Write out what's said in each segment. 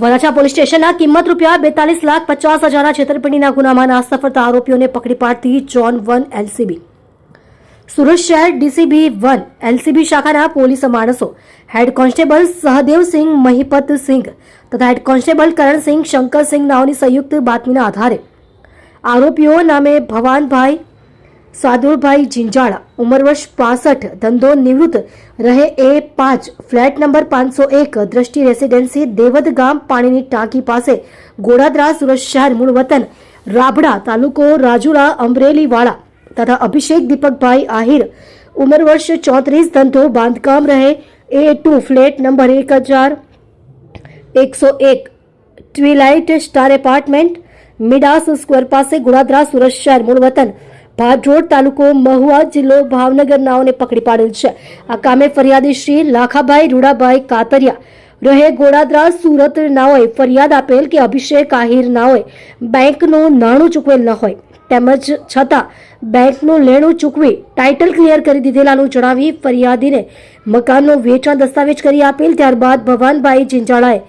Varachha police સ્ટેશનના કિંમત ₹42,50,000 છેતરપિંડીના ગુનામાં નાસ્તા આરોપીઓને પકડી પાડતી ઝોન 1 એલસીબી સુરત શહેર ડીસીબી 1 એલસીબી શાખાના પોલીસ માણસો હેડ કોન્સ્ટેબલ સહદેવસિંહ મહિપતસિંહ તથા હેડ કોન્સ્ટેબલ કરણસિંહ શંકરસિંહ નાઓની સંયુક્ત બાતમીના આધારે આરોપીઓ નામે ભવાનભાઈ સાદુરભાઈ જિંજાળા ઉંમર વર્ષ 65 ધંધો નિવૃત્ત રહે A5 ફ્લેટ નંબર 501 દ્રષ્ટિ રેસિડેન્સી દેવદ ગામ પાણીની ટાંકી પાસે ગોડાદરા સુરત શહેર મૂળ વતન રાબડા તાલુકો રાજુલા અમરેલીવાળા તથા અભિષેક દીપકભાઈ આહિર ઉંમર વર્ષ 34 ધંધો બાંધકામ રહે A2 flat number 1101 twilight star apartment Midas square પાસે ગોડાદરા સુરત શહેર મૂળ વતન ભાડરોડ તાલુકો મહુવા જિલ્લો ભાવનગર નાઓને પકડી પાડેલ છે. આ કામે ફરિયાદી શ્રી લાખાભાઈ રૂડાભાઈ કાતરિયા રહે ગોડાદરા સુરત નાઓએ ફરિયાદ આપેલ કે અભિષેક આહિર નાઓએ બેંકનું નાણું ચૂકવેલ ન હોય તેમજ છતાં બેંકનું લેણું ચૂકવી ટાઇટલ ક્લિયર કરી દીધેલાનું જણાવી ફરિયાદીને મકાનનું વેચાણ દસ્તાવેજ કરી આપેલ. ત્યારબાદ ભવાનભાઈ જિંજાળાએ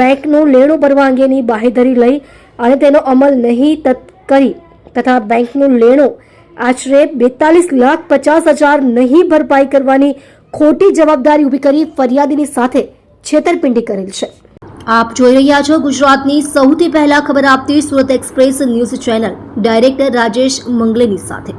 બેંકનું લેણું ભરવા અંગેની બાહેધરી લઈ અને તેનો અમલ નહીં કરી તથા બેંકનું લેણું આશરે 42,50,000 નહીં ભરપાઈ કરવાની ખોટી જવાબદારી ઊભી કરી ફરિયાદીની સાથે છેતરપિંડી કરેલ છે. આપ જોઈ રહ્યા છો ગુજરાતની સૌથી પહેલા ખબર આપતી Surat express news channel director Rajesh મંગલેની સાથે.